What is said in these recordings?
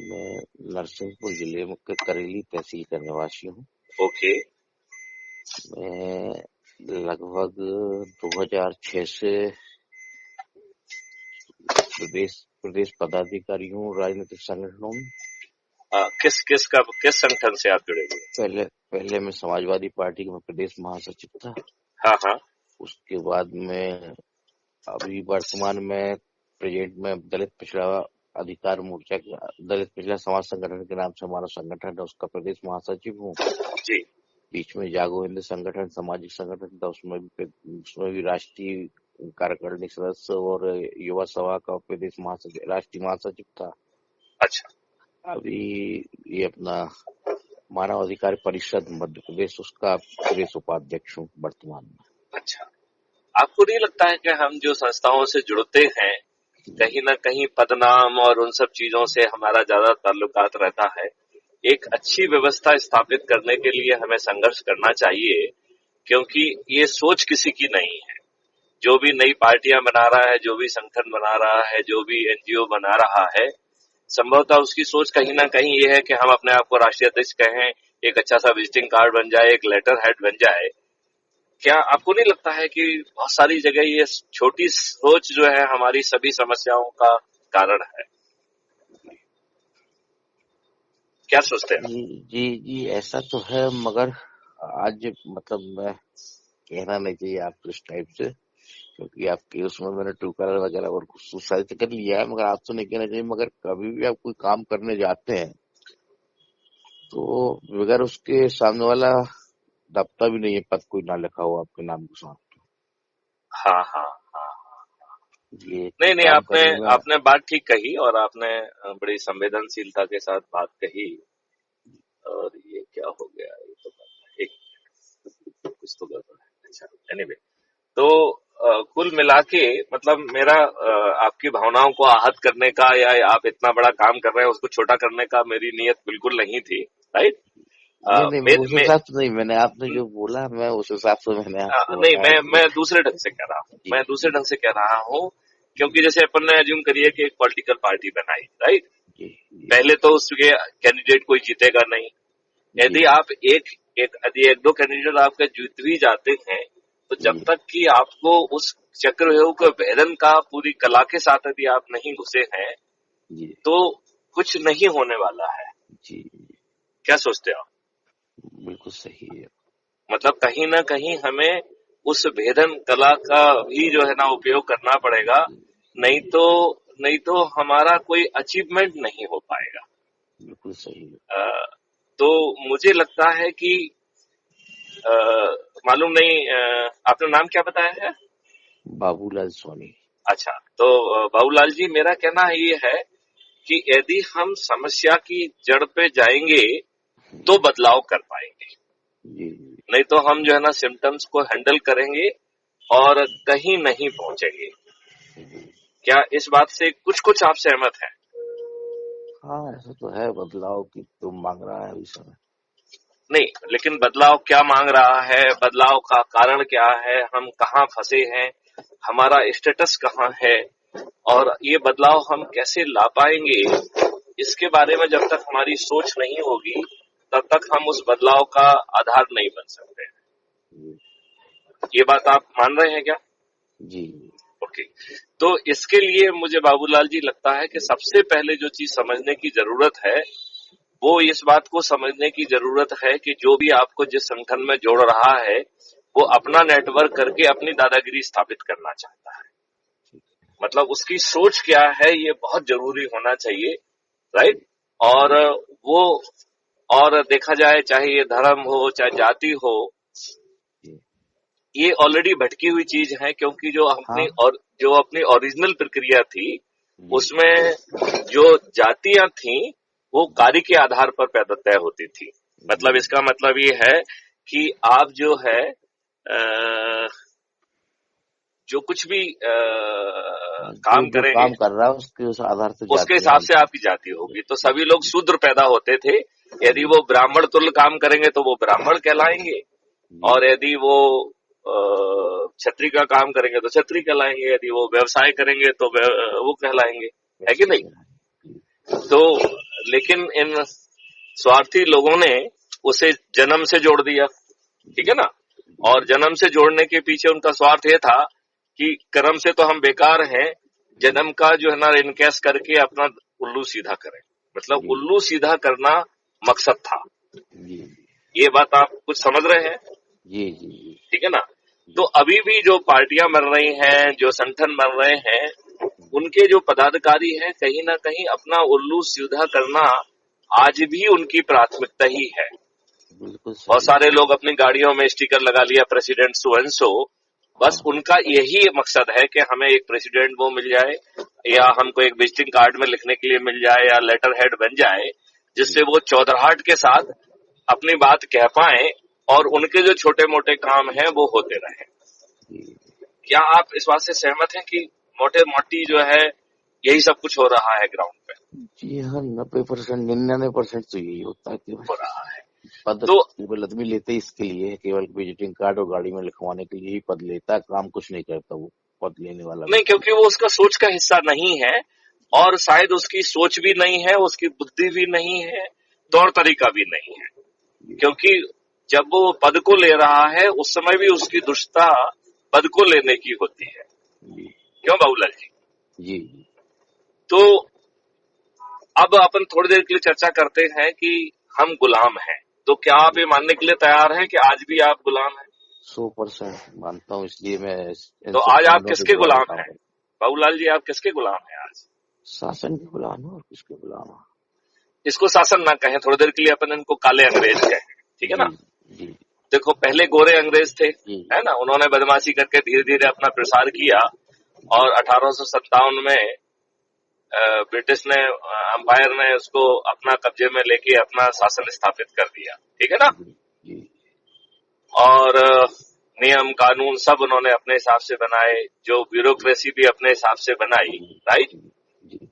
मैं नरसिंहपुर जिले में के करेली तहसील का निवासी हूँ। ओके। मैं लगभग 2006 से प्रदेश पदाधिकारी हूँ राजनीतिक संगठनों में। किस संगठन से आप जुड़े हुए? पहले मैं समाजवादी पार्टी में प्रदेश महासचिव था। हाँ हाँ। उसके बाद में अभी वर्तमान में प्रेजेंट में दलित पिछड़ा अधिकार मोर्चा दलित पिछड़ा समाज संगठन के नाम से हमारा संगठन है, उसका प्रदेश महासचिव हूँ जी। बीच में जागो हिंद संगठन सामाजिक संगठन था, उसमें भी राष्ट्रीय कार्यकारिणी सदस्य और युवा सभा का प्रदेश महासचिव राष्ट्रीय महासचिव था। अच्छा। अभी ये अपना मानव अधिकार परिषद मध्य प्रदेश उसका प्रदेश उपाध्यक्ष हूँ वर्तमान में। अच्छा, आपको नहीं लगता है कि हम जो संस्थाओं से जुड़ते हैं कहीं ना कहीं पदनाम और उन सब चीजों से हमारा ज्यादा ताल्लुकात रहता है? एक अच्छी व्यवस्था स्थापित करने के लिए हमें संघर्ष करना चाहिए, क्योंकि ये सोच किसी की नहीं है। जो भी नई पार्टियां बना रहा है, जो भी संगठन बना रहा है, जो भी एनजीओ बना रहा है, संभवतः उसकी सोच कहीं ना कहीं ये है कि हम अपने आप को राष्ट्रीय अध्यक्ष कहें, एक अच्छा सा विजिटिंग कार्ड बन जाए, एक लेटर हेड बन जाए। क्या आपको नहीं लगता है कि बहुत सारी जगह ये छोटी सोच जो है हमारी सभी समस्याओं का कारण है? क्या सोचते हैं? जी ऐसा तो है, मगर आज मतलब मैं कहना नहीं चाहिए आपको इस टाइप से, क्योंकि आपके उसमें मैंने ट्रू कलर वगैरह और कुछ सारी कर लिया है, मगर आप तो नहीं कहना चाहिए। मगर कभी भी आप कोई काम करने जाते हैं तो बगैर उसके सामने वाला दबता भी नहीं है, पद कोई ना लिखा हो आपके नाम के साथ। हाँ हाँ हाँ। ये नहीं, काम करने में आपने बात ठीक कही और आपने बड़ी संवेदनशीलता के साथ बात कही। और ये क्या हो गया, ये तो एक कुछ तो गड़बड़ है। अच्छा, एनीवे, तो कुल मिला के मतलब मेरा आपकी भावनाओं को आहत करने का या आप इतना बड़ा काम कर रहे हैं उसको छोटा करने का मेरी नीयत बिल्कुल नहीं थी, राइट? नहीं मैं उस हिसाब से नहीं, मैंने आपने जो बोला मैं उस हिसाब से मैंने आपको नहीं, बताया मैं दूसरे ढंग से कह रहा हूँ। मैं दूसरे ढंग से कह रहा हूँ, क्योंकि जैसे अपन ने एज्यूम करिए कि एक पॉलिटिकल पार्टी बनाई, राइट? जी पहले तो उसके कैंडिडेट कोई जीतेगा नहीं। जी यदि आप एक दो कैंडिडेट आपके जीत भी जाते हैं, तो जब जी तक कि आपको उस चक्रव्यूह के भेदन का पूरी कला के साथ यदि आप नहीं घुसे हैं, जी तो कुछ नहीं होने वाला है। जी क्या सोचते हो आप? बिल्कुल सही है। मतलब कहीं ना कहीं हमें उस भेदन कला का भी जो है ना उपयोग करना पड़ेगा, नहीं तो हमारा कोई अचीवमेंट नहीं हो पाएगा। बिल्कुल सही है। तो मुझे लगता है कि मालूम नहीं, आपने नाम क्या बताया है? बाबूलाल सोनी। अच्छा, तो बाबूलाल जी, मेरा कहना ये है कि यदि हम समस्या की जड़ पे जाएंगे तो बदलाव कर पाएंगे, जी नहीं तो हम जो है ना सिम्टम्स को हैंडल करेंगे और कहीं नहीं पहुंचेंगे। क्या इस बात से कुछ आप सहमत हैं? हाँ ऐसा तो है, बदलाव की तो मांग रहा है अभी समय। नहीं, लेकिन बदलाव क्या मांग रहा है, बदलाव का कारण क्या है, हम कहाँ फंसे हैं, हमारा स्टेटस कहाँ है, और ये बदलाव हम कैसे ला पाएंगे, इसके बारे में जब तक हमारी सोच नहीं होगी तब तक हम उस बदलाव का आधार नहीं बन सकते। ये बात आप मान रहे हैं क्या? जी ओके। तो इसके लिए मुझे बाबूलाल जी लगता है कि सबसे पहले जो चीज समझने की जरूरत है वो इस बात को समझने की जरूरत है कि जो भी आपको जिस संगठन में जोड़ रहा है वो अपना नेटवर्क करके अपनी दादागिरी स्थापित करना चाहता है। मतलब उसकी सोच क्या है ये बहुत जरूरी होना चाहिए, राइट? और वो, और देखा जाए चाहे ये धर्म हो चाहे जाति हो, ये ऑलरेडी भटकी हुई चीज है, क्योंकि हाँ जो अपनी ओरिजिनल प्रक्रिया थी जी उसमें जो जातियां थी वो कार्य के आधार पर पैदा तय होती थी। मतलब इसका मतलब ये है कि आप जो है जो कुछ भी काम जो करेंगे काम कर रहा है उसके उस आधार से उसके जातियां हिसाब से मिलती आपकी जाति होगी। तो सभी लोग शूद्र पैदा होते थे। यदि वो ब्राह्मण तुल्य काम करेंगे तो वो ब्राह्मण कहलाएंगे, जी और यदि वो छत्री का काम करेंगे तो छत्री कहलाएंगे, यदि वो व्यवसाय करेंगे तो वो कहलाएंगे, है कि नहीं? तो लेकिन इन स्वार्थी लोगों ने उसे जन्म से जोड़ दिया, ठीक है ना। और जन्म से जोड़ने के पीछे उनका स्वार्थ ये था कि कर्म से तो हम बेकार हैं, जन्म का जो है ना इनकेस करके अपना उल्लू सीधा करें, मतलब उल्लू सीधा करना मकसद था। जी ये बात आप कुछ समझ रहे हैं, जी जी ठीक है ना। तो अभी भी जो पार्टियां बन रही हैं, जो संगठन बन रहे हैं, उनके जो पदाधिकारी हैं कहीं ना कहीं अपना उल्लू सीधा करना आज भी उनकी प्राथमिकता ही है। बिल्कुल बहुत सही। सारे लोग अपनी गाड़ियों में स्टिकर लगा लिया प्रेसिडेंट सो एंड सो, बस उनका यही मकसद है कि हमें एक प्रेसिडेंट वो मिल जाए, या हमको एक विजिटिंग कार्ड में लिखने के लिए मिल जाए, या लेटर हेड बन जाए, जिससे वो चौधराहट के साथ अपनी बात कह पाए और उनके जो छोटे मोटे काम हैं वो होते रहे। क्या आप इस बात से सहमत हैं कि मोटे मोटी जो है यही सब कुछ हो रहा है ग्राउंड पे? जी हाँ, 90%, 99% तो यही होता है। केवल हो रहा है पद तो केवल आदमी लेते इसके लिए, केवल विजिटिंग कार्ड और गाड़ी में लिखवाने के लिए ही पद लेता है, काम कुछ नहीं करता वो पद लेने वाला नहीं, व्यक्ति। क्योंकि वो उसका सोच का हिस्सा नहीं है, और शायद उसकी सोच भी नहीं है, उसकी बुद्धि भी नहीं है, तौर तरीका भी नहीं है। क्योंकि जब वो पद को ले रहा है उस समय भी उसकी दुष्टता पद को लेने की होती है। जी क्यों बाबूलाल जी? जी तो अब अपन थोड़ी देर के लिए चर्चा करते हैं कि हम गुलाम हैं। तो क्या आप ये मानने के लिए तैयार हैं कि आज भी आप गुलाम हैं? 100% मानता हूँ, इसलिए मैं इन तो सब आज आप संगठनों के किसके द्वारा गुलाम काम हैं करता बाबूलाल जी? आप किसके गुलाम हैं आज? हूँ। शासन के गुलाम है और किसके गुलाम है। इसको शासन ना कहें, थोड़ी देर के लिए अपन इनको काले अंग्रेज कहें, ठीक है जी ना। जी देखो, पहले गोरे अंग्रेज थे, जी है ना, उन्होंने बदमाशी करके धीरे धीरे अपना प्रसार किया, और 1857 में ब्रिटिश ने, अंपायर ने उसको अपना कब्जे में लेके अपना शासन स्थापित कर दिया, ठीक है ना। जी और नियम कानून सब उन्होंने अपने हिसाब से बनाए, जो ब्यूरोक्रेसी भी अपने हिसाब से बनाई, राइट। जी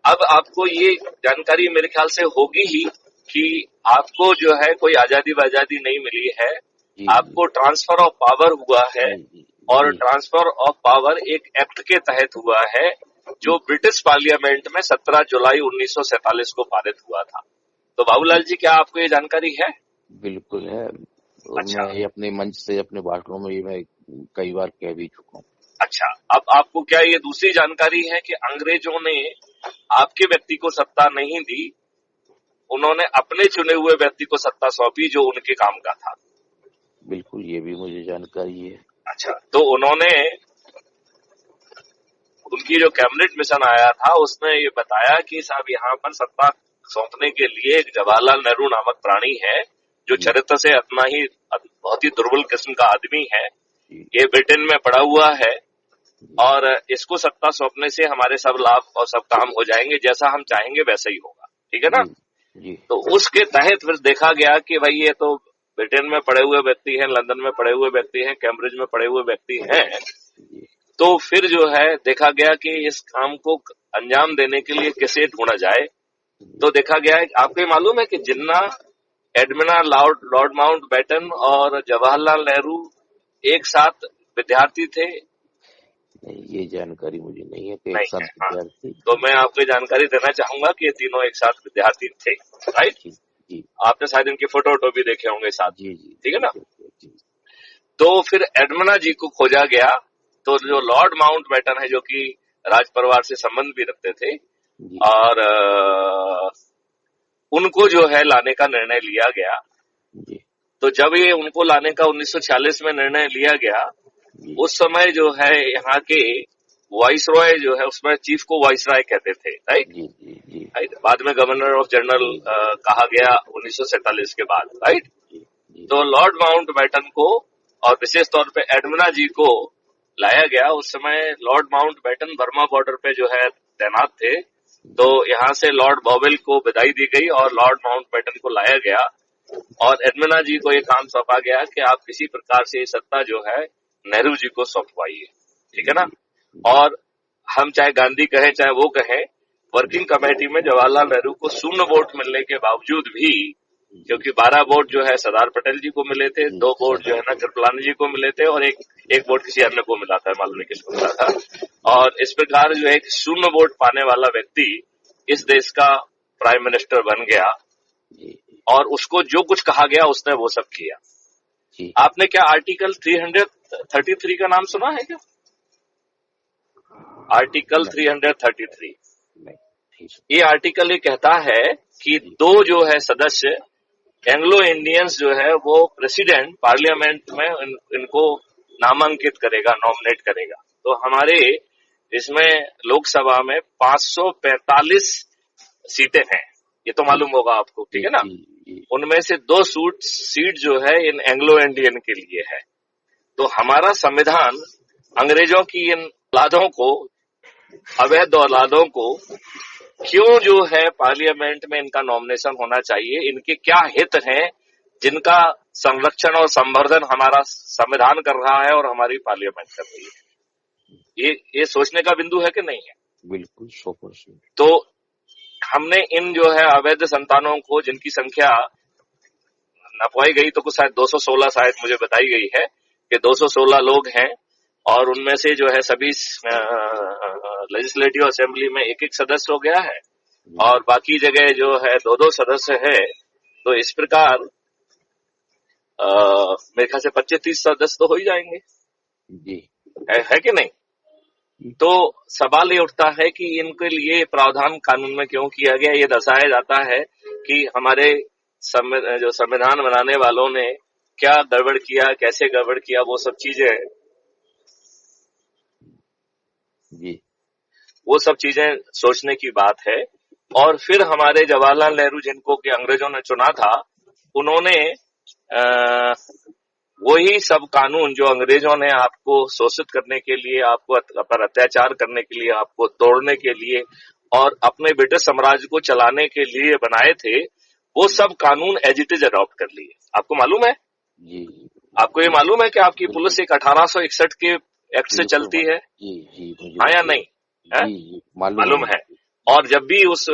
अब आपको ये जानकारी मेरे ख्याल से होगी ही कि आपको जो है कोई आजादी वाजादी नहीं मिली है, जी आपको ट्रांसफर ऑफ पावर हुआ है, जी और जी ट्रांसफर ऑफ पावर एक एक्ट के तहत हुआ है जो ब्रिटिश पार्लियामेंट में 17 जुलाई 1947 को पारित हुआ था। तो बाबूलाल जी, क्या आपको ये जानकारी है? बिल्कुल है। और अच्छा मैं ये अपने मंच से, अपने भाषणों में ये मैं कई बार कह भी चुका हूँ। अच्छा, अब आपको क्या ये दूसरी जानकारी है कि अंग्रेजों ने आपके व्यक्ति को सत्ता नहीं दी, उन्होंने अपने चुने हुए व्यक्ति को सत्ता सौंपी जो उनके काम का था? बिल्कुल, ये भी मुझे जानकारी है। अच्छा, तो उन्होंने, उनकी जो कैबिनेट मिशन आया था उसमें ये बताया कि साहब यहाँ पर सत्ता सौंपने के लिए एक जवाहरलाल नेहरू नामक प्राणी है, जो चरित्र से अपना ही बहुत ही दुर्बल किस्म का आदमी है, ये ब्रिटेन में पड़ा हुआ है, और इसको सत्ता सौंपने से हमारे सब लाभ और सब काम हो जाएंगे, जैसा हम चाहेंगे वैसा ही होगा, ठीक है ना। जी तो उसके तहत फिर देखा गया कि भाई ये तो ब्रिटेन में पड़े हुए व्यक्ति हैं, लंदन में पड़े हुए व्यक्ति हैं, कैम्ब्रिज में पड़े हुए व्यक्ति हैं, तो फिर जो है देखा गया कि इस काम को अंजाम देने के लिए किसे ढूंढा जाए। तो देखा गया है, आपको ये मालूम है कि जिन्ना, एडमिना, लॉर्ड माउंट बैटन और जवाहरलाल नेहरू एक साथ विद्यार्थी थे? नहीं, ये जानकारी मुझे नहीं है कि एक नहीं साथ है, हाँ। विद्यार्थी। तो मैं आपको ये जानकारी देना चाहूंगा कि ये तीनों एक साथ विद्यार्थी थे, राइट। जी जी आपने शायद इनके फोटो वोटो भी देखे होंगे साथ, जी जी ठीक है ना। जी तो फिर एडमना जी को खोजा गया, तो जो लॉर्ड माउंट बैटन है, जो कि राज परिवार से संबंध भी रखते थे, जी और उनको जो है लाने का निर्णय लिया गया। जी तो जब ये उनको लाने का 1946 में निर्णय लिया गया, जी उस समय जो है यहाँ के वाइस रॉय जो है, उसमें चीफ को वाइस रॉय कहते थे, राइट। जी जी जी बाद में गवर्नर ऑफ जनरल कहा गया 1947 के बाद, राइट। जी तो लॉर्ड माउंट बैटन को और विशेष तौर पे एडमिना जी को लाया गया। उस समय Lord Mountbatten Burma border पे जो है तैनात थे, तो यहाँ से लॉर्ड बॉवेल को विदाई दी गई और लॉर्ड माउंट बैटन को लाया गया, और एडमिना जी को ये काम सौंपा गया कि आप किसी प्रकार से ये सत्ता जो है नेहरू जी को सौंपवाइए, ठीक है ना। और हम चाहे गांधी कहें चाहे वो कहें, वर्किंग कमेटी में जवाहरलाल नेहरू को 0 वोट मिलने के बावजूद भी, क्योंकि 12 वोट जो है सरदार पटेल जी को मिले थे, 2 वोट जो है ना कृपलानी जी को मिले थे, और एक वोट किसी अन्य को मिला था, मालूम नहीं किसको मिला था। और इस प्रकार जो है 0 वोट पाने वाला व्यक्ति इस देश का प्राइम मिनिस्टर बन गया जी और उसको जो कुछ कहा गया उसने वो सब किया। जी। आपने क्या आर्टिकल 333 का नाम सुना है क्या? आर्टिकल नहीं 333, नहीं नहीं ये आर्टिकल ये कहता है कि जी दो जो है सदस्य एंग्लो इंडियंस जो है वो प्रेसिडेंट पार्लियामेंट में इनको नामांकित करेगा, नॉमिनेट करेगा। तो हमारे इसमें लोकसभा में 545 सीटें हैं, ये तो जी मालूम होगा आपको, ठीक जी है ना? जी जी उनमें से 2 सीट जो है इन एंग्लो इंडियन के लिए है। तो हमारा संविधान अंग्रेजों की इन औलादों को, अवैध औलादों को क्यों जो है पार्लियामेंट में इनका नॉमिनेशन होना चाहिए, इनके क्या हित हैं जिनका संरक्षण और संवर्धन हमारा संविधान कर रहा है और हमारी पार्लियामेंट कर रही है, ये सोचने का बिंदु है कि नहीं है? बिल्कुल 100%। तो हमने इन जो है अवैध संतानों को, जिनकी संख्या नपवाई गई तो कुछ शायद 216 शायद मुझे बताई गई है कि 216 लोग हैं, और उनमें से जो है सभी लेजिस्लेटिव असेंबली में एक एक सदस्य हो गया है और जी बाकी जगह जो है 2-2 सदस्य है। तो इस प्रकार मेरे ख्याल से 25-30 सदस्य तो हो ही जाएंगे, जी है कि नहीं? जी तो सवाल ये उठता है कि इनके लिए प्रावधान कानून में क्यों किया गया। ये दर्शाया जाता है कि हमारे जो संविधान बनाने वालों ने क्या गड़बड़ किया, कैसे गड़बड़ किया, वो सब जी चीजें सोचने की बात है। और फिर हमारे जवाहरलाल नेहरू, जिनको कि अंग्रेजों ने चुना था, उन्होंने वही सब कानून जो अंग्रेजों ने आपको शोषित करने के लिए, आपको पर अत्याचार करने के लिए, आपको तोड़ने के लिए और अपने ब्रिटिश साम्राज्य को चलाने के लिए बनाए थे, वो सब कानून एज इट इज अडॉप्ट कर लिए। आपको मालूम है? जी आपको ये जी मालूम है कि आपकी बिल्कुल पुलिस एक 1861 के एक्ट से बिल्कुल चलती है? जी जी मुझे हाँ या मालूम नहीं है? जी जी मालूम है मालूम मुझे है। जी और जब भी उस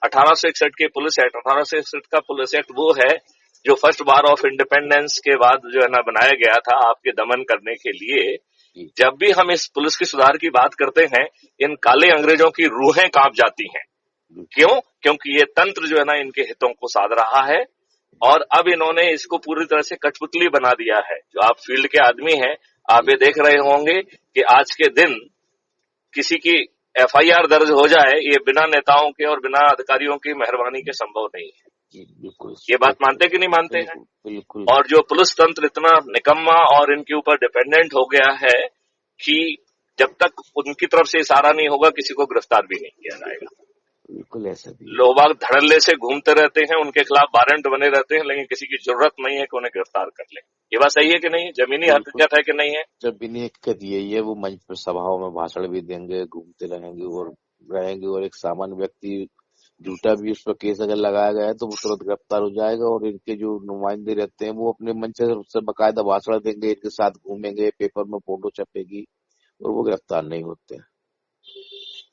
1861 के पुलिस एक्ट, 1861 का पुलिस एक्ट वो है जो फर्स्ट वार ऑफ इंडिपेंडेंस के बाद जो है ना बनाया गया था आपके दमन करने के लिए। जी जब भी हम इस पुलिस की सुधार की बात करते हैं, इन काले अंग्रेजों की रूहें कांप जाती हैं। बिल्कुल क्यों? क्योंकि ये तंत्र जो है ना इनके हितों को साध रहा है और अब इन्होंने इसको पूरी तरह से कठपुतली बना दिया है। जो आप फील्ड के आदमी हैं, आप जी ये देख रहे होंगे कि आज के दिन किसी की एफआईआर दर्ज हो जाए, ये बिना नेताओं के और बिना अधिकारियों की मेहरबानी के संभव नहीं है। जी बिल्कुल ये बात मानते कि नहीं मानते हैं? बिल्कुल बिल्कुल और जो पुलिस तंत्र इतना निकम्मा और इनके ऊपर डिपेंडेंट हो गया है कि जब तक उनकी तरफ से इशारा नहीं होगा, किसी को गिरफ्तार भी नहीं किया जाएगा। बिल्कुल ऐसा भी है। लोग बाग धड़ल्ले से घूमते रहते हैं, उनके खिलाफ वारंट बने रहते हैं, लेकिन किसी की जरूरत नहीं है कि उन्हें गिरफ्तार कर ले। ये बात सही है कि नहीं? जमीनी बिल्कुल हकीकत है कि नहीं है? जब इन्हें हकीकत यही है, वो मंच पर सभाओं में भाषण भी देंगे, घूमते रहेंगे और एक सामान्य व्यक्ति झूठा भी उस पर केस अगर लगाया गया है तो वो तुरंत गिरफ्तार हो जाएगा। और इनके जो नुमाइंदे रहते हैं वो अपने मंच से बाकायदा भाषण देंगे, इनके साथ घूमेंगे, पेपर में फोटो छपेगी और वो गिरफ्तार नहीं होते।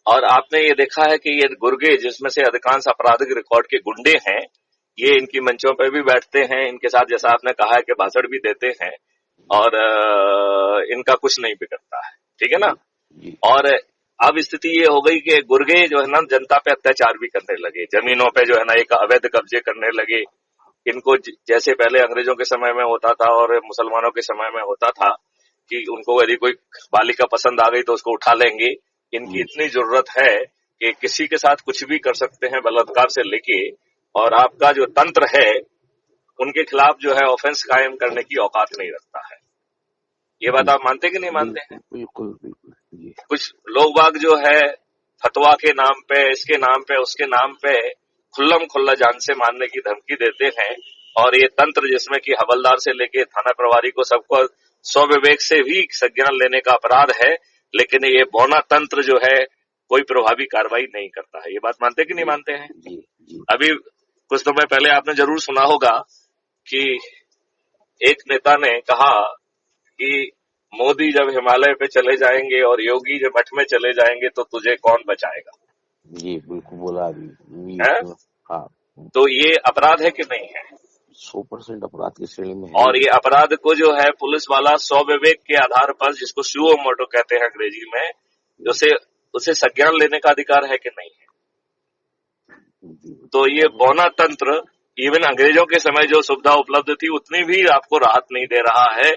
और आपने ये देखा है कि ये गुर्गे, जिसमें से अधिकांश आपराधिक रिकॉर्ड के गुंडे हैं, ये इनकी मंचों पर भी बैठते हैं, इनके साथ जैसा आपने कहा है कि भाषण भी देते हैं और इनका कुछ नहीं बिगड़ता है, ठीक है ना? जी जी और अब स्थिति ये हो गई कि गुर्गे जो है ना जनता पे अत्याचार भी करने लगे, जमीनों पे जो है ना एक अवैध कब्जे करने लगे। इनको जैसे पहले अंग्रेजों के समय में होता था और मुसलमानों के समय में होता था कि उनको यदि कोई बालिका पसंद आ गई तो उसको उठा लेंगे, इनकी जी इतनी जरूरत है कि किसी के साथ कुछ भी कर सकते हैं, बलात्कार से लेके। और आपका जो तंत्र है उनके खिलाफ जो है ऑफेंस कायम करने की औकात नहीं रखता है। ये बात जी आप मानते कि नहीं मानते हैं? बिल्कुल बिल्कुल बिल्कुल जी कुछ लोग बाग जो है फतवा के नाम पे, इसके नाम पे, उसके नाम पे खुल्लम खुल्ला जान से मारने की धमकी देते हैं। और ये तंत्र जिसमें कि हवलदार से लेके थाना प्रभारी को सबको स्वविवेक से भी संज्ञान लेने का अपराध है, लेकिन ये बौना तंत्र जो है कोई प्रभावी कार्रवाई नहीं करता है। ये बात मानते कि नहीं जी मानते हैं? जी जी अभी कुछ समय पहले आपने जरूर सुना होगा कि एक नेता ने कहा कि मोदी जब हिमालय पे चले जाएंगे और योगी जब मठ में चले जाएंगे तो तुझे कौन बचाएगा? जी बिल्कुल बोला अभी है? हाँ तो ये अपराध है कि नहीं है? 100% अपराध की श्रेणी में है और ये अपराध को जो है पुलिस वाला स्वविवेक के आधार पर, जिसको सुओ मोटो कहते हैं अंग्रेजी में, उसे संज्ञान लेने का अधिकार है कि नहीं है? तो ये बौना तंत्र इवन अंग्रेजों के समय जो सुविधा उपलब्ध थी उतनी भी आपको राहत नहीं दे रहा है।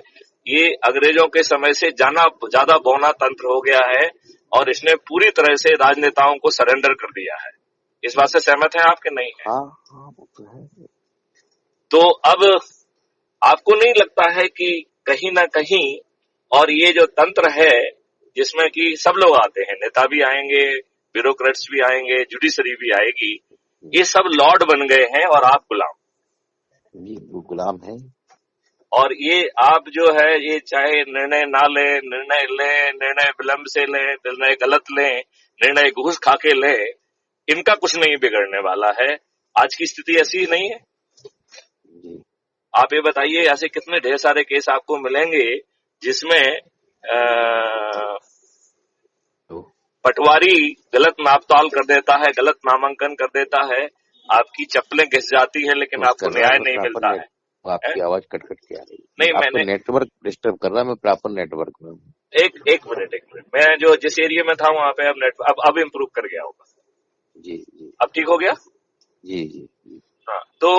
ये अंग्रेजों के समय से ज्यादा बौना तंत्र हो गया है और इसने पूरी तरह से राजनेताओं को सरेंडर कर दिया है। इस बात से सहमत हैं आप कि नहीं है? हाँ हाँ, वो तो है। तो अब आपको नहीं लगता है कि कहीं ना कहीं, और ये जो तंत्र है जिसमें कि सब लोग आते हैं, नेता भी आएंगे, ब्यूरोक्रेट्स भी आएंगे, जुडिशरी भी आएगी, ये सब लॉर्ड बन गए हैं और आप गुलाम। जी, वो गुलाम है। और ये आप जो है, ये चाहे निर्णय ना ले, निर्णय लें, निर्णय विलंब से लें, निर्णय गलत लें, निर्णय घूस खा के लें, इनका कुछ नहीं बिगड़ने वाला है। आज की स्थिति ऐसी ही नहीं है। जी, आप ये बताइए, ऐसे कितने ढेर सारे केस आपको मिलेंगे जिसमें तो पटवारी गलत नापतोल कर देता है, गलत नामांकन कर देता है, आपकी चप्पलें घिस जाती है लेकिन नोट आपको कर रहा न्याय मैं नहीं मिलता है। आपकी आवाज कट कट के आ रही है। नहीं, आपको मैंने नेटवर्क डिस्टर्ब कर रहा है, मैं प्रॉपर नेटवर्क में हूँ। एक मिनट, मैं जो जिस एरिया में था वहां पे अब इम्प्रूव कर गया होगा। जी जी अब ठीक हो गया। जी जी जी। हाँ, तो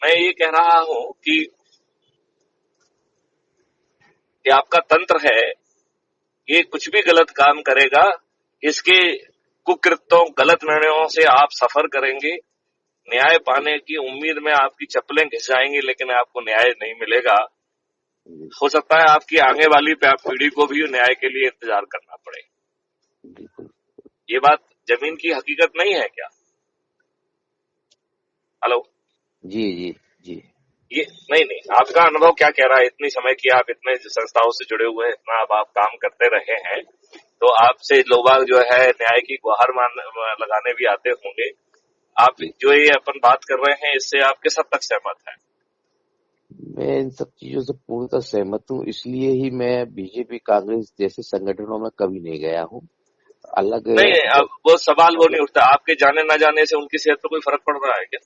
मैं ये कह रहा हूं कि ये आपका तंत्र है, ये कुछ भी गलत काम करेगा, इसके कुकृत्यों, गलत निर्णयों से आप सफर करेंगे, न्याय पाने की उम्मीद में आपकी चप्पलें घिस जाएंगी लेकिन आपको न्याय नहीं मिलेगा। हो सकता है आपकी आगे वाली पीढ़ी को भी न्याय के लिए इंतजार करना पड़े। बिल्कुल। ये बात जमीन की हकीकत नहीं है क्या? हेलो जी जी जी। ये नहीं, आपका अनुभव क्या कह रहा है? इतनी समय की आप इतने संस्थाओं से जुड़े हुए हैं, इतना अब आप काम करते रहे हैं, तो आपसे लोग जो है न्याय की गुहार लगाने भी आते होंगे। आप जो ये अपन बात कर रहे हैं, इससे आप किस हद तक सहमत हैं? मैं इन सब चीजों से पूर्णतः सहमत हूँ, इसलिए ही मैं बीजेपी कांग्रेस जैसे संगठनों में कभी नहीं गया हूँ। अलग नहीं, अब वो सवाल वो मतलब नहीं उठता, आपके जाने न जाने से उनकी सेहत पर कोई फर्क पड़ रहा है क्या?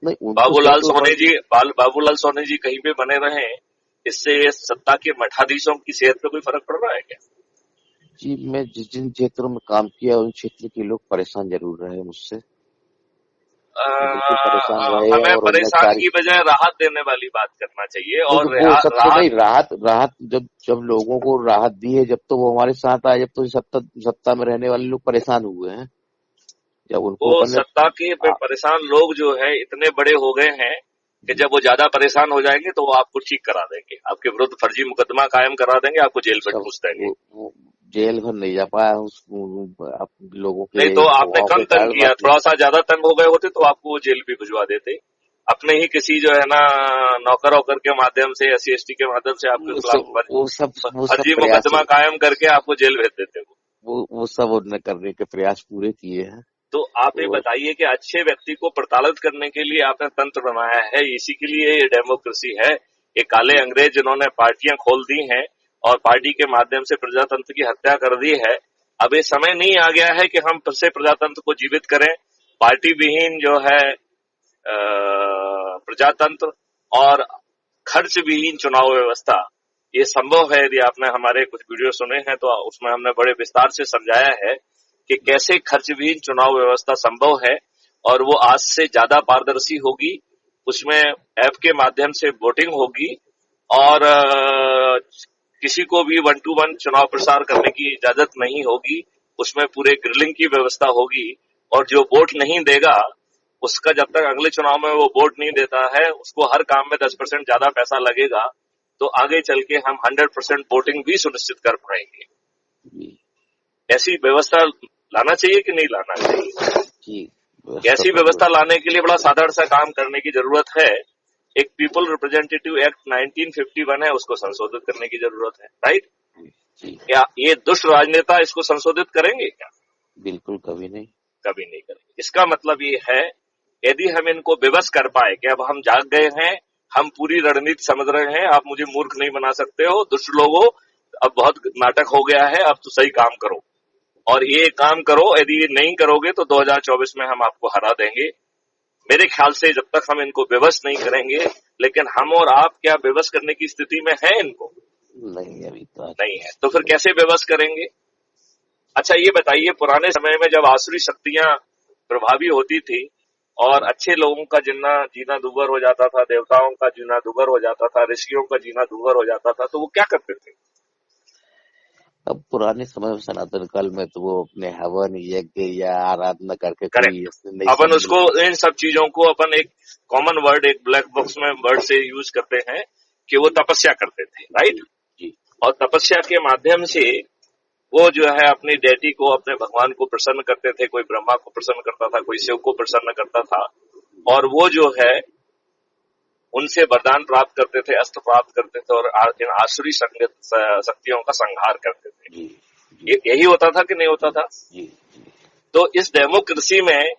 नहीं, उनको बाबूलाल तो सोनी जी बाबूलाल सोनी जी कहीं पे बने रहे, इससे सत्ता के मठाधीशों की सेहत पे कोई फर्क पड़ रहा है क्या? जी, मैं जिन क्षेत्रों में काम किया उन क्षेत्र के लोग परेशान जरूर रहे मुझसे, बिल्कुल परेशान रहे। हमें और उनमें परेशान सारी की बजाय राहत देने वाली बात करना चाहिए। और वो सबसे राहत नहीं, राहत जब जब लोगों को राहत दी है, जब तो वो हमारे साथ आए, जब तो सत्ता में रहने वाले लोग परेशान हुए हैं, जब उनको वो अपन ने सत्ता के परेशान लोग जो है इतने बड़े हो गए हैं कि जब वो ज्यादा परेशान हो जाएंगे तो वो आपको ठीक करा देंगे, आपके विरुद्ध फर्जी मुकदमा कायम करा देंगे, आपको जेल में ठूस देंगे। वो जेल भर नहीं जा पाया लोगों के नहीं तो आपने दबाव कम के तंग कारण। किया, थोड़ा सा ज्यादा तंग हो गए होते तो आपको वो जेल भी भिजवा देते। अपने ही किसी जो है ना नौकर वोकर के माध्यम से, SC/ST के माध्यम से आपके खिलाफ वो सब फर्जी प्रयास मुकदमा कायम करके आपको जेल भेज देते वो। वो सब उन्होंने करने के प्रयास पूरे किए हैं। तो आप ये तो बताइए कि अच्छे व्यक्ति को प्रताड़ित करने के लिए आपने तंत्र बनाया है, इसी के लिए ये डेमोक्रेसी है। ये काले अंग्रेज जिन्होंने पार्टियां खोल दी हैं और पार्टी के माध्यम से प्रजातंत्र की हत्या कर दी है, अब ये समय नहीं आ गया है कि हम फिर से प्रजातंत्र को जीवित करें। पार्टी विहीन जो है प्रजातंत्र और खर्च विहीन चुनाव व्यवस्था, ये संभव है। यदि आपने हमारे कुछ वीडियो सुने हैं तो उसमें हमने बड़े विस्तार से समझाया है कि कैसे खर्च विहीन चुनाव व्यवस्था संभव है और वो आज से ज्यादा पारदर्शी होगी। उसमें ऐप के माध्यम से वोटिंग होगी और किसी को भी 1 to 1 चुनाव प्रसार करने की इजाजत नहीं होगी। उसमें पूरे ग्रिलिंग की व्यवस्था होगी और जो वोट नहीं देगा उसका, जब तक अगले चुनाव में वो वोट नहीं देता है, उसको हर काम में 10% ज्यादा पैसा लगेगा। तो आगे चल के हम 100% वोटिंग भी सुनिश्चित कर पाएंगे। ऐसी व्यवस्था लाना चाहिए कि नहीं लाना चाहिए? ऐसी व्यवस्था लाने के लिए बड़ा साधारण सा काम करने की जरूरत है। एक पीपल रिप्रेजेंटेटिव एक्ट 1951 है, उसको संशोधित करने की जरूरत है। राइट? क्या ये दुष्ट राजनेता इसको संशोधित करेंगे क्या? बिल्कुल कभी नहीं करेंगे। इसका मतलब ये है, यदि हम इनको विवश कर पाए कि अब हम जाग गए हैं, हम पूरी रणनीति समझ रहे हैं, आप मुझे मूर्ख नहीं बना सकते हो, दुष्ट लोगों, अब बहुत नाटक हो गया है, अब तो सही काम करो और ये काम करो। यदि ये नहीं करोगे तो 2024 में हम आपको हरा देंगे। मेरे ख्याल से जब तक हम इनको विवश नहीं करेंगे, लेकिन हम और आप क्या विवश करने की स्थिति में है इनको? नहीं, अभी तो नहीं है। तो फिर कैसे विवश करेंगे? अच्छा ये बताइए, पुराने समय में जब आसुरी शक्तियां प्रभावी होती थी और अच्छे लोगों का जीना दूभर हो जाता था, देवताओं का जीना दूभर हो जाता था, ऋषियों का जीना दूभर हो जाता था, तो वो क्या करते थे? अब पुराने समय में सनातन काल में तो वो अपने हवन यज्ञ या आराधना करके कोई करेक्ट। ऐसे नहीं अपन समझे। उसको इन सब चीजों को अपन एक कॉमन वर्ड, एक ब्लैक बॉक्स में वर्ड से यूज करते हैं कि वो तपस्या करते थे, राइट। जी और तपस्या के माध्यम से वो जो है अपनी डेटी को, अपने भगवान को प्रसन्न करते थे। कोई ब्रह्मा को प्रसन्न करता था, कोई शिव को प्रसन्न करता था, और वो जो है उनसे वरदान प्राप्त करते थे, अस्त्र प्राप्त करते थे और इन आसुरी शक्तियों का संहार करते थे। जी जी यही होता था कि नहीं होता था? जी जी। तो इस डेमोक्रेसी में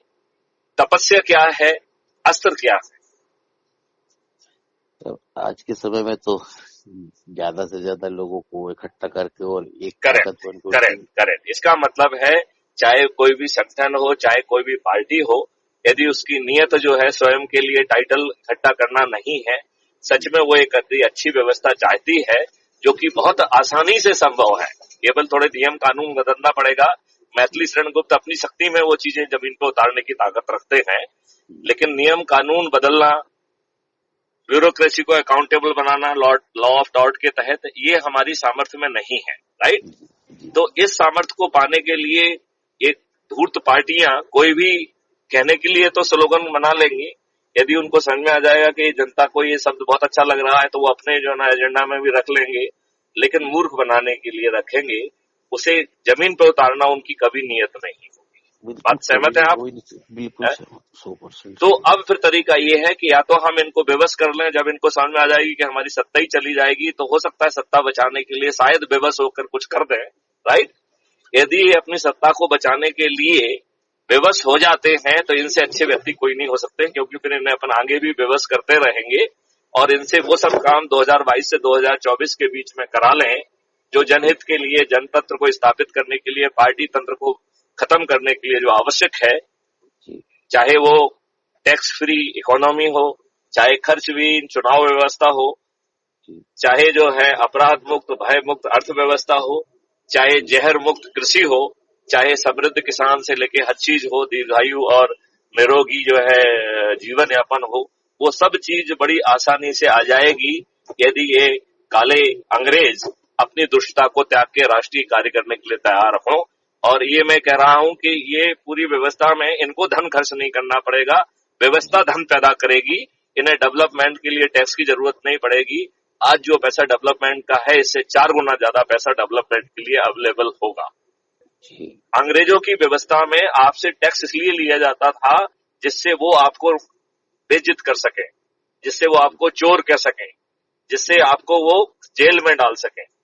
तपस्या क्या है, अस्त्र क्या है? तो आज के समय में तो ज्यादा से ज्यादा लोगों को इकट्ठा करके और एक करेक्ट, ताकतवर को करेक्ट, करेक्ट। इसका मतलब है चाहे कोई भी संगठन हो, चाहे कोई भी पार्टी हो, यदि उसकी नियत जो है स्वयं के लिए टाइटल इकट्ठा करना नहीं है, सच में वो एक अच्छी व्यवस्था चाहती है, जो कि बहुत आसानी से संभव है। केवल थोड़े नियम कानून बदलना पड़ेगा। मैथिली शरण गुप्त अपनी शक्ति में वो चीजें जमीन पर उतारने की ताकत रखते हैं, लेकिन नियम कानून बदलना, ब्यूरोक्रेसी को accountable banana law of tort के तहत, ये हमारी सामर्थ्य में नहीं है, राइट। तो इस सामर्थ्य को पाने के लिए एक धूर्त पार्टियां कोई भी कहने के लिए तो स्लोगन बना लेंगी। यदि उनको समझ में आ जाएगा कि जनता को ये शब्द बहुत अच्छा लग रहा है, तो वो अपने जो है ना एजेंडा में भी रख लेंगे, लेकिन मूर्ख बनाने के लिए रखेंगे। उसे जमीन पर उतारना उनकी कभी नियत नहीं होगी। बात सहमत है आप? बिल्कुल 100%। तो अब फिर तरीका ये है कि या तो हम इनको बेबस कर लें, जब इनको समझ में आ जाएगी कि हमारी सत्ता ही चली जाएगी, तो हो सकता है सत्ता बचाने के लिए शायद बेबस होकर कुछ कर दें, राइट। यदि ये अपनी सत्ता को बचाने के लिए बेबस हो जाते हैं, तो इनसे अच्छे व्यक्ति कोई नहीं हो सकते, क्योंकि फिर इन्हें अपन आगे भी बेबस करते रहेंगे और इनसे वो सब काम 2022 से 2024 के बीच में करा लें जो जनहित के लिए, जनतंत्र को स्थापित करने के लिए, पार्टी तंत्र को खत्म करने के लिए जो आवश्यक है। चाहे वो टैक्स फ्री इकोनॉमी हो, चाहे खर्चविहीन चुनाव व्यवस्था हो, चाहे जो है अपराध मुक्त भय मुक्त अर्थव्यवस्था हो, चाहे जहर मुक्त कृषि हो, चाहे समृद्ध किसान से लेके हर चीज हो, दीर्घायु और निरोगी जो है जीवन यापन हो, वो सब चीज बड़ी आसानी से आ जाएगी यदि ये काले अंग्रेज अपनी दुष्टता को त्याग के राष्ट्रीय कार्य करने के लिए तैयार हों। और ये मैं कह रहा हूं कि ये पूरी व्यवस्था में इनको धन खर्च नहीं करना पड़ेगा, व्यवस्था धन पैदा करेगी। इन्हें डेवलपमेंट के लिए टैक्स की जरूरत नहीं पड़ेगी। आज जो पैसा डेवलपमेंट का है, इससे 4 गुना ज्यादा पैसा डेवलपमेंट के लिए अवेलेबल होगा। अंग्रेजों की व्यवस्था में आपसे टैक्स इसलिए लिया जाता था जिससे वो आपको बेइज्जत कर सके, जिससे वो आपको चोर कह सके, जिससे आपको वो जेल में डाल सके।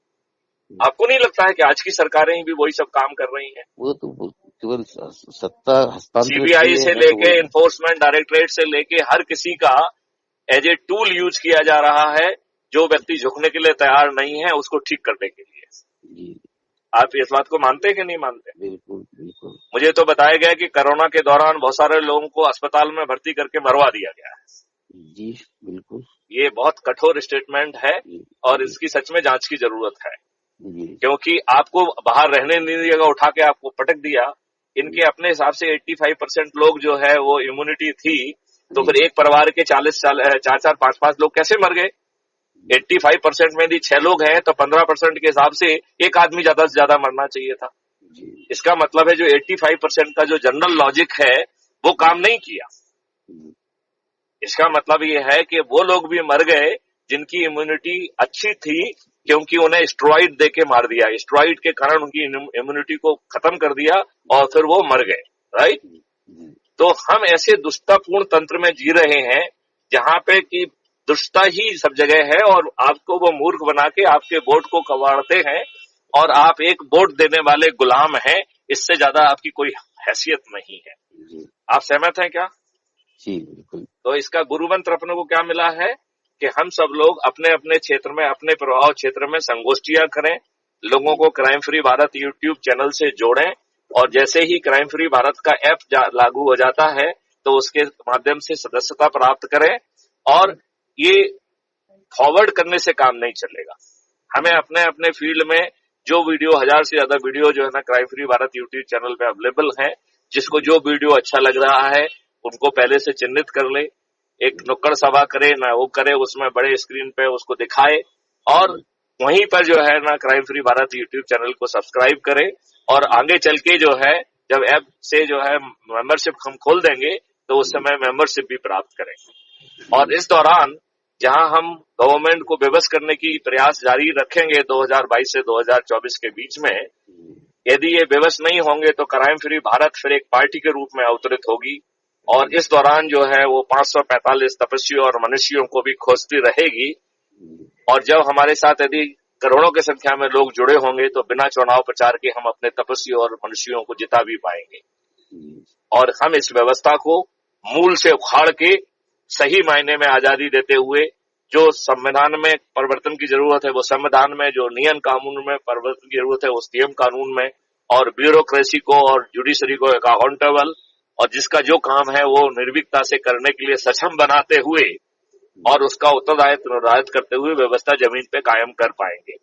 आपको नहीं लगता है कि आज की सरकारें भी वही सब काम कर रही हैं? वो तो केवल सत्ता हस्तांतरित, सीबीआई से लेके इन्फोर्समेंट डायरेक्टरेट से लेके हर किसी का एज ए टूल यूज किया जा रहा है। जो व्यक्ति झुकने के लिए तैयार नहीं है, उसको ठीक करने के लिए। आप इस बात को मानते हैं कि नहीं मानते? बिल्कुल बिल्कुल। मुझे तो बताया गया कि कोरोना के दौरान बहुत सारे लोगों को अस्पताल में भर्ती करके मरवा दिया गया है। जी बिल्कुल। ये बहुत कठोर स्टेटमेंट है और इसकी सच में जांच की जरूरत है, क्योंकि आपको बाहर रहने नहीं दिया, उठा के आपको पटक दिया। इनके अपने हिसाब से 85% लोग जो है वो इम्यूनिटी थी, तो फिर एक परिवार के 4-4, 5-5 लोग कैसे मर गए? 85% में यदि 6 लोग हैं तो 15% के हिसाब से एक आदमी ज्यादा से ज्यादा मरना चाहिए था। इसका मतलब है जो 85% का जो जनरल लॉजिक है वो काम नहीं किया। इसका मतलब ये है कि वो लोग भी मर गए जिनकी इम्यूनिटी अच्छी थी, क्योंकि उन्हें स्टेरॉइड देके मार दिया। स्टेरॉइड के कारण उनकी इम्यूनिटी को खत्म कर दिया और फिर वो मर गए, राइट। तो हम ऐसे दुष्टतापूर्ण तंत्र में जी रहे हैं जहां पे कि दुष्टता ही सब जगह है और आपको वो मूर्ख बना के आपके वोट को कबाड़ते हैं और आप एक वोट देने वाले गुलाम हैं। इससे ज्यादा आपकी कोई हैसियत नहीं है। आप सहमत हैं क्या? जी बिल्कुल। तो इसका गुरु मंत्र अपने को क्या मिला है कि हम सब लोग अपने अपने क्षेत्र में, अपने प्रभाव क्षेत्र में संगोष्ठियां करें, लोगों को crime free Bharat YouTube channel से जोड़ें, और जैसे ही क्राइम फ्री भारत का ऐप लागू हो जाता है तो उसके माध्यम से सदस्यता प्राप्त करें। और ये फॉरवर्ड करने से काम नहीं चलेगा। हमें अपने अपने फील्ड में जो वीडियो, 1000 से ज्यादा वीडियो जो है ना crime free Bharat YouTube channel पे अवेलेबल है, जिसको जो वीडियो अच्छा लग रहा है उनको पहले से चिन्हित कर ले, एक नुक्कड़ सभा करे ना, वो करे, उसमें बड़े स्क्रीन पे उसको दिखाए और वहीं पर जो है ना crime free Bharat YouTube channel को सब्सक्राइब करे और आगे चल के जो है जब ऐप से जो है मेंबरशिप हम खोल देंगे तो उस समय मेंबरशिप भी प्राप्त करेंगे। और इस दौरान जहां हम गवर्नमेंट को बेबस करने की प्रयास जारी रखेंगे 2022 से 2024 के बीच में, यदि ये बेबस नहीं होंगे तो क्राइम फ्री भारत फिर एक पार्टी के रूप में अवतरित होगी और इस दौरान जो है वो 545 तपस्वियों और मनुष्यों को भी खोजती रहेगी। और जब हमारे साथ यदि करोड़ों की संख्या में लोग जुड़े होंगे तो बिना चुनाव प्रचार के हम अपने तपस्वियों और मनुष्यों को जिता भी पाएंगे और हम इस व्यवस्था को मूल से उखाड़ के सही मायने में आजादी देते हुए जो संविधान में परिवर्तन की जरूरत है वो संविधान में, जो नियम कानून में परिवर्तन की जरूरत है उस नियम कानून में, और ब्यूरोक्रेसी को और जुडिशरी को अकाउंटेबल और जिसका जो काम है वो निर्भीकता से करने के लिए सक्षम बनाते हुए और उसका उत्तरदायित्व निर्धारित करते हुए व्यवस्था जमीन पे कायम कर पाएंगे।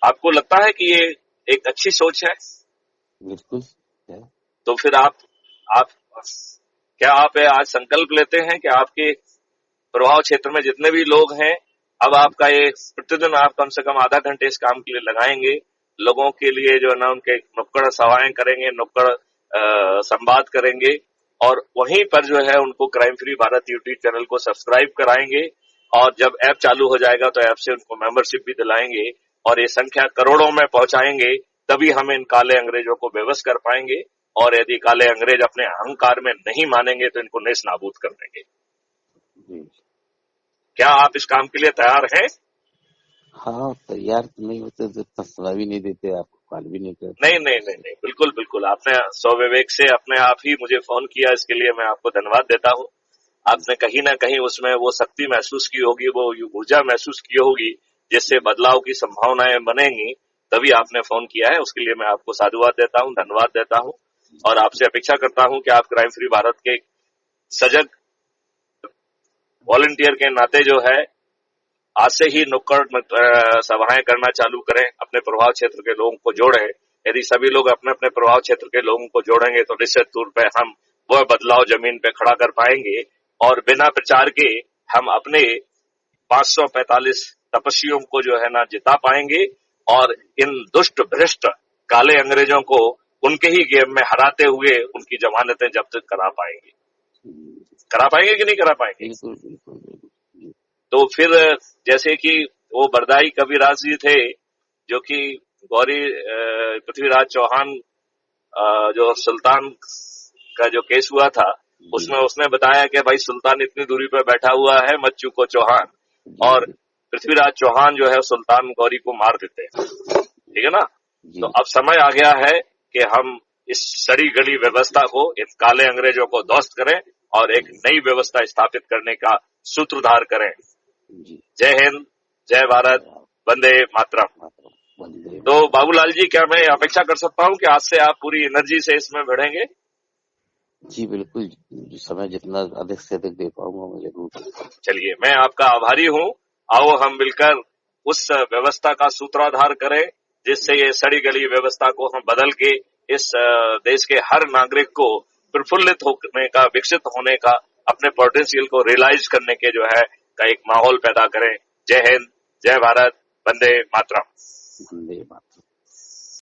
आपको लगता है कि ये एक अच्छी सोच है? बिल्कुल। तो फिर आप क्या आप आज संकल्प लेते हैं कि आपके प्रभाव क्षेत्र में जितने भी लोग हैं, अब आपका ये प्रतिदिन आप कम से कम आधा घंटे इस काम के लिए लगाएंगे, लोगों के लिए जो है ना उनके नुक्कड़ सभाएं करेंगे, नुक्कड़ संवाद करेंगे और वहीं पर जो है उनको crime free Bharat YouTube channel को सब्सक्राइब कराएंगे और जब ऐप चालू हो जाएगा तो ऐप से उनको मेंबरशिप भी दिलाएंगे और ये संख्या करोड़ों में पहुंचाएंगे, तभी हम इन काले अंग्रेजों को बेबस कर पाएंगे। और यदि काले अंग्रेज अपने अहंकार में नहीं मानेंगे तो इनको नेस्त नाबूद कर देंगे। क्या आप इस काम के लिए तैयार हैं? हाँ, तैयार तो नहीं होते तो इतना समय भी नहीं देते, आपको कॉल भी नहीं करते। नहीं, बिल्कुल बिल्कुल, आपने स्वविवेक से अपने आप ही मुझे फोन किया, इसके लिए मैं आपको धन्यवाद देता हूँ। आपने कहीं ना कहीं उसमें वो शक्ति महसूस की होगी, वो ऊर्जा महसूस की होगी जिससे बदलाव की संभावनाएं बनेंगी, तभी आपने फोन किया है। उसके लिए मैं आपको साधुवाद देता हूँ, धन्यवाद देता हूँ और आपसे अपेक्षा करता हूँ कि आप क्राइम फ्री भारत के सजग वॉलंटियर के नाते जो है आज से ही नुक्कड़ सभाएं करना चालू करें, अपने प्रभाव क्षेत्र के लोगों को जोड़ें। यदि सभी लोग अपने अपने प्रभाव क्षेत्र के लोगों को जोड़ेंगे तो निश्चित तौर पे हम वह बदलाव जमीन पे खड़ा कर पाएंगे और बिना प्रचार के हम अपने 545 तपस्वियों को जो है ना जिता पाएंगे और इन दुष्ट भ्रष्ट काले अंग्रेजों को उनके ही गेम में हराते हुए उनकी जमानतें जब्त करा पाएंगे कि नहीं करा पाएंगे? तो फिर जैसे कि वो बरदाई कविराज जी थे जो कि गौरी पृथ्वीराज चौहान जो सुल्तान का जो केस हुआ था उसमें उसने बताया कि भाई सुल्तान इतनी दूरी पर बैठा हुआ है, मत चूको चौहान, और पृथ्वीराज चौहान जो है सुल्तान गौरी को मार देते हैं। ठीक है ना? तो अब समय आ गया है कि हम इस सड़ी गली व्यवस्था को, इन काले अंग्रेजों को ध्वस्त करें और एक नई व्यवस्था स्थापित करने का सूत्रधार करें। जय हिंद, जय भारत, वंदे मातरम। तो बाबूलाल जी, क्या मैं अपेक्षा कर सकता हूँ कि आज से आप पूरी एनर्जी से इसमें बढ़ेंगे? जी बिल्कुल, समय जितना अधिक से अधिक दे पाऊंगा मैं जरूर। चलिए, मैं आपका आभारी हूँ। आओ हम मिलकर उस व्यवस्था का सूत्रधार करें जिससे ये सड़ी गली व्यवस्था को हम बदल के इस देश के हर नागरिक को प्रफुल्लित होने का, विकसित होने का, अपने पोटेंशियल को रियलाइज करने के जो है का एक माहौल पैदा करें। जय हिंद, जय भारत, वंदे मातरम। वंदे मातरम।